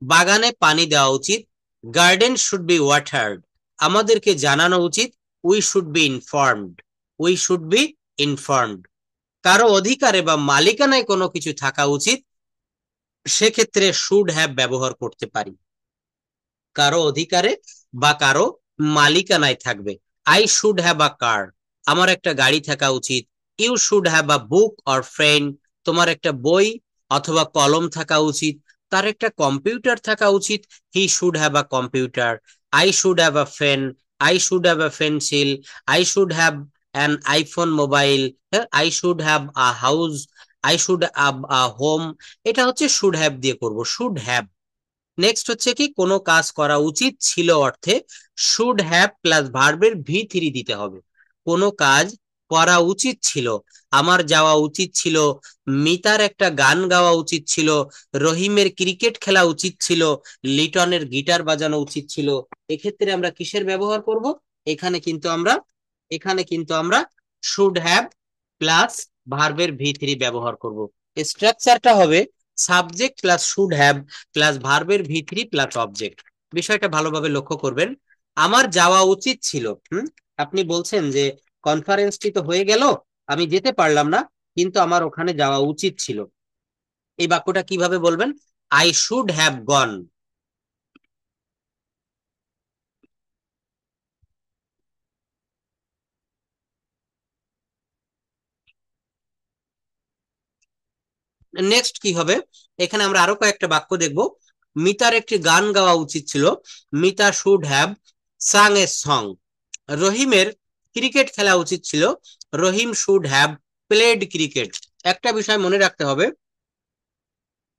বাগানে পানি দেওয়া উচিত, গার্ডেন শুড বি ওয়াটার্ড। আমাদেরকে জানানো উচিত, we should be informed, we should be informed. কারো অধিকারে বা মালিকানায় কোনো কিছু থাকা উচিত, সেক্ষেত্রে শুড হ্যাভ ব্যবহার করতে পারি। কারো অধিকারে বা কারো মালিকানায় থাকবে। I should have a car, আমার একটা গাড়ি থাকা উচিত। You should have a book or friend, তোমার একটা বই অথবা কলম থাকা উচিত। তার একটা কম্পিউটার থাকা উচিত, he should have a computer. I should have a pen, I should have a pencil, I should have an iPhone mobile, I should have a house, I should have a home. এটা হচ্ছে should have দিয়ে করব, should have. Next হচ্ছে কি, কোনো কাজ করা উচিত ছিল অর্থে শুড হ্যাভ প্লাস ভার্বের ভি3 দিতে হবে। কোনো কাজ করা উচিত ছিল, আমার যাওয়া উচিত ছিল, মিতার একটা গান গাওয়া উচিত ছিল, রহিমের ক্রিকেট খেলা উচিত ছিল, লিটনের গিটার বাজানো উচিত ছিল। এক্ষেত্রে আমরা কিসের ব্যবহার করব? এখানে কিন্তু আমরা, এখানে কিন্তু আমরা শুড হ্যাভ প্লাস ভার্বের ভি3 ব্যবহার করব। স্ট্রাকচারটা হবে subject plus should have plus ভার্বের ভি3 প্লাস অবজেক্ট। বিষয়টা ভালোভাবে লক্ষ্য করবেন। আমার যাওয়া উচিত ছিল, আপনি বলছেন যে কনফারেন্সটি তো হয়ে গেল, আমি যেতে পারলাম না, কিন্তু আমার ওখানে যাওয়া উচিত ছিল। এই বাক্যটা কিভাবে বলবেন? I should have gone. Next কি হবে? এখানে আমরা আরো কয়েকটা বাক্য দেখব। মিতার একটি গান গাওয়া উচিত ছিল। Mita should have sung a song. রহিমের ক্রিকেট খেলা উচিত ছিল। Rahim should have played cricket. একটা বিষয় মনে রাখতে হবে,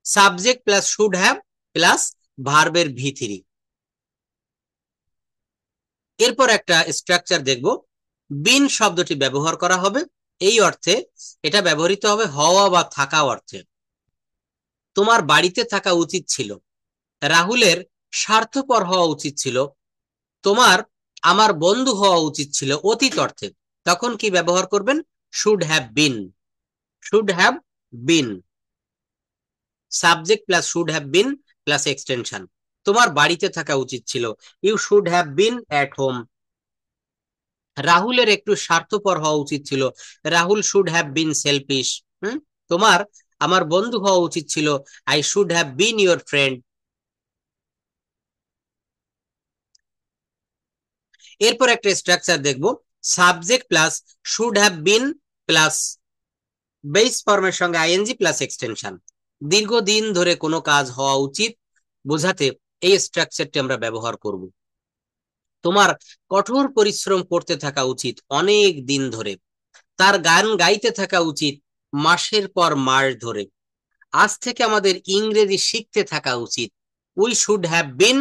subject plus should have plus ভার্বের ভি3। এরপর একটা স্ট্রাকচার দেখব। বিন শব্দটি ব্যবহার করা হবে এই অর্থে, এটা ব্যবহৃত হবে হওয়া বা থাকা অর্থে। তোমার বাড়িতে থাকা উচিত ছিল। রাহুলের স্বার্থপর হওয়া উচিত ছিল। তোমার আমার বন্ধু হওয়া উচিত ছিল অতীত অর্থে। তখন কি ব্যবহার করবেন? Should have been. Should have been, subject plus should have been plus extension. তোমার বাড়িতে থাকা উচিত ছিল, you should have been at home. রাহুলের একটু স্বার্থপর হওয়া উচিত ছিল। Rahul should have been selfish. তোমার আমার বন্ধু হওয়া উচিত ছিল, I should have been your friend. এরপর একটা স্ট্রাকচার দেখব, subject plus should have been plus base ফর্মের সঙ্গে আইএনজি প্লাস এক্সটেনশন। দীর্ঘদিন ধরে কোনো কাজ হওয়া উচিত বোঝাতে এই স্ট্রাকচারটি আমরা ব্যবহার করব। তোমার কঠোর পরিশ্রম করতে থাকা উচিত অনেক দিন ধরে। তার গান গাইতে থাকা উচিত মাসের পর মাস ধরে। আজ থেকে আমাদের ইংরেজি শিখতে থাকা উচিত, we should have been.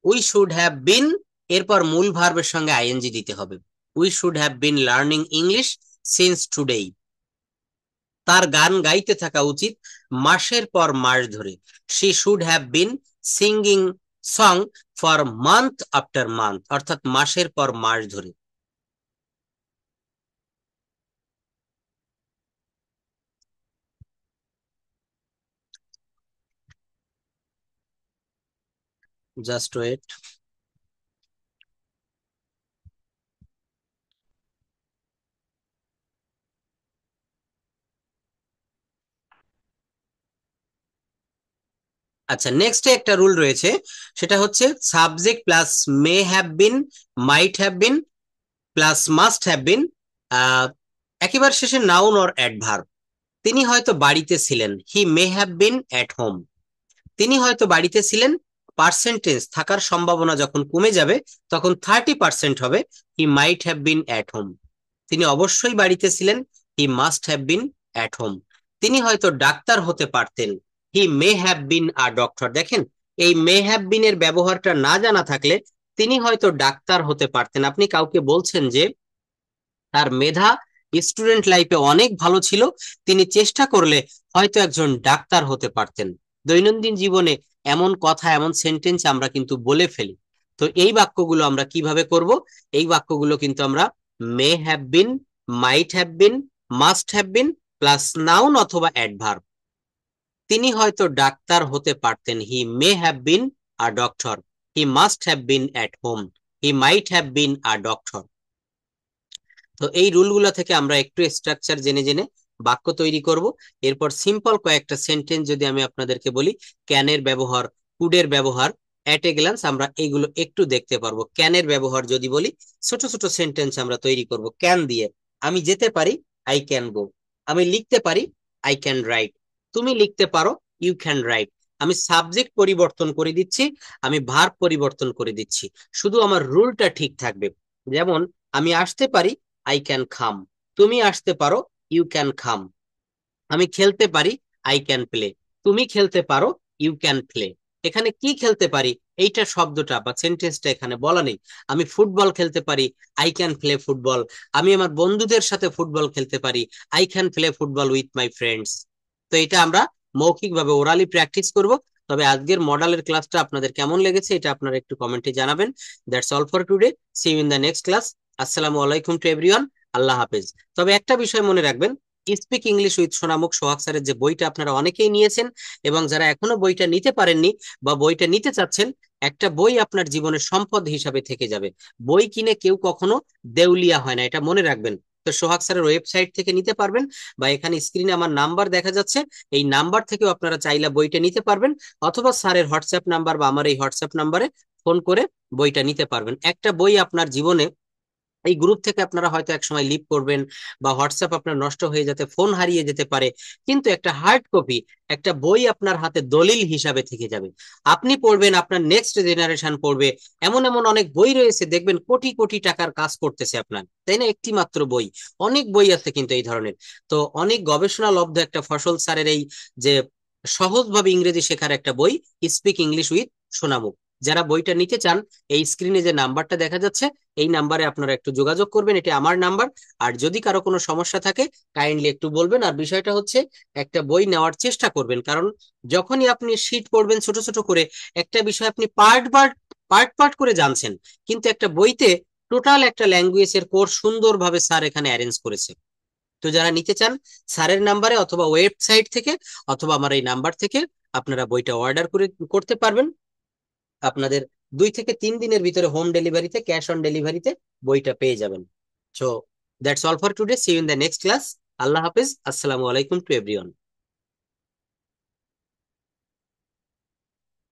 We should have been, এরপর মূল ভার্বের সঙ্গে আইএনজি দিতে হবে। We should have been learning English since today. তার গান গাইতে থাকা উচিত মাসের পর মাস ধরে। She should have been singing song for month after month, অর্থাৎ মাসের পর মাস ধরে। Just wait. আচ্ছা, নেক্সট একটা রুল রয়েছে, সেটা হচ্ছে subject plus may have been, might have been plus must have been, একেবারে শেষে নাউন অর অ্যাডভার্ব। তিনি হয়তো বাড়িতে ছিলেন, he may have been at home. তিনি হয়তো বাড়িতে ছিলেন, পার্সেন্টেজ থাকার সম্ভাবনা যখন কমে যাবে তখন 30% হবে, he might have been at home. তিনি অবশ্যই বাড়িতে ছিলেন, he must have been at home. তিনি হয়তো ডাক্তার হতে পারতেন, he may have been a doctor. দেখেন, এই মে হ্যাভ বিন এর ব্যবহারটা না জানা থাকলে তিনি হয়তো ডাক্তার হতে পারতেন। আপনি কাউকে বলছেন যে তার মেধা স্টুডেন্ট লাইফে অনেক ভালো ছিল, তিনি চেষ্টা করলে হয়তো একজন ডাক্তার হতে পারতেন। দৈনন্দিন জীবনে এমন কথা, এমন সেন্টেন্স আমরা কিন্তু বলে ফেলি। তো এই বাক্যগুলো আমরা কিভাবে করব? এই বাক্যগুলো কিন্তু আমরা may have been, might have been, must have been plus noun অথবা অ্যাডভার্ব। তিনি হয়তো ডাক্তার হতে পারতেন, he may have been a doctor. He must have been at home. He might have been a doctor. তো এই রুলগুলো থেকে আমরা একটু স্ট্রাকচার জেনে জেনে বাক্য তৈরি করব। এরপর সিম্পল কয়েকটা সেন্টেন্স যদি আমি আপনাদেরকে বলি, ক্যানের ব্যবহার, কুডের ব্যবহার, অ্যাট এ গ্ল্যান্স আমরা এইগুলো একটু দেখতে পারবো। ক্যানের ব্যবহার যদি বলি, ছোট ছোট সেন্টেন্স আমরা তৈরি করব ক্যান দিয়ে। আমি যেতে পারি, আই ক্যান গো। আমি লিখতে পারি, আই ক্যান রাইট। তুমি লিখতে পারো, ইউ ক্যান রাইট। আমি সাবজেক্ট পরিবর্তন করে দিচ্ছি, আমি ভার্ব পরিবর্তন করে দিচ্ছি, শুধু আমার রুলটা ঠিক থাকবে। যেমন আমি আসতে পারি, আই ক্যান খাম। তুমি আসতে পারো, ইউ ক্যান খাম। আমি খেলতে পারি, আই ক্যান প্লে। তুমি খেলতে পারো, ইউ ক্যান প্লে। এখানে কি খেলতে পারি, এইটা শব্দটা বা সেন্টেন্সটা এখানে বলা নেই। আমি ফুটবল খেলতে পারি, আই ক্যান প্লে ফুটবল। আমি আমার বন্ধুদের সাথে ফুটবল খেলতে পারি, I can play football with my friends. তো এটা আমরা মৌখিকভাবে ওরালি প্র্যাকটিস করব। তবে আজকের মডেলের ক্লাসটা আপনাদের কেমন লেগেছে এটা আপনারা একটু কমেন্টে জানাবেন। That's all for today. See you in the next class. আসসালামু আলাইকুম টু এভরিওয়ান। আল্লাহ হাফেজ। তবে একটা বিষয় মনে রাখবেন, স্পিক ইংলিশ উইথ সোনামুখ সোহাগ স্যারের যে বইটা আপনারা অনেকেই নিয়েছেন, এবং যারা এখনো বইটা নিতে পারেননি বা বইটা নিতে চাচ্ছেন, একটা বই আপনার জীবনের সম্পদ হিসাবে থেকে যাবে। বই কিনে কেউ কখনো দেউলিয়া হয় না, এটা মনে রাখবেন। তো সোহাগ স্যারের ওয়েবসাইট থেকে নিতে পারবেন, বা এখানে স্ক্রিনে আমার নাম্বার দেখা যাচ্ছে, এই নাম্বার থেকেও আপনারা চাইলে বইটা নিতে পারবেন, অথবা স্যারের হোয়াটসঅ্যাপ নাম্বার বা আমার এই হোয়াটসঅ্যাপ নাম্বারে ফোন করে বইটা নিতে পারবেন। একটা বই আপনার জীবনে, এই গ্রুপ থেকে আপনারা হয়তো একসময় লিভ করবেন, বা হোয়াটসঅ্যাপ আপনার নষ্ট হয়ে যেতে, ফোন হারিয়ে যেতে পারে, কিন্তু একটা হার্ড কপি, একটা বই আপনার হাতে দলিল হিসাবে থেকে যাবে। আপনি পড়বেন, আপনার নেক্সট জেনারেশন পড়বে। এমন এমন অনেক বই রয়েছে, দেখবেন কোটি কোটি টাকার কাজ করতেছে আপনার, তাই না? একটি মাত্র বই, অনেক বই আছে কিন্তু এই ধরনের। তো অনেক গবেষণা লব্ধ একটা ফসল স্যারের এই যে সহজভাবে ইংরেজি শেখার একটা বই, স্পিক ইংলিশ উইথ সোনামুখ। যারা বইটা নিতে চান, এই স্ক্রিনে যে নাম্বারটা দেখা যাচ্ছে, এই নাম্বারে আপনারা একটু যোগাযোগ করবেন, এটা আমার নাম্বার। আর যদি কারো কোনো সমস্যা থাকে, কাইন্ডলি একটু বলবেন। আর বিষয়টা হচ্ছে, একটা বই নেওয়ার চেষ্টা করবেন, কারণ যখনই আপনি শীট পড়বেন ছোট ছোট করে, একটা বিষয় আপনি পার্ট পার্ট পার্ট পার্ট করে জানছেন, কিন্তু একটা বইতে টোটাল একটা ল্যাঙ্গুয়েজের কোর্স সুন্দরভাবে স্যার এখানে অ্যারেঞ্জ করেছে। তো যারা নিতে চান, স্যারের নাম্বারে অথবা ওয়েবসাইট থেকে অথবা আমার এই নাম্বার থেকে আপনারা বইটা অর্ডার করে করতে পারবেন। আপনাদের 2 থেকে 3 দিনের ভিতরে হোম ডেলিভারিতে, ক্যাশ অন ডেলিভারিতে বইটা পেয়ে যাবেন। So that's all for today, see you in the next class. আল্লাহ হাফিজ, আসসালামু আলাইকুম টু এভরিওয়ান।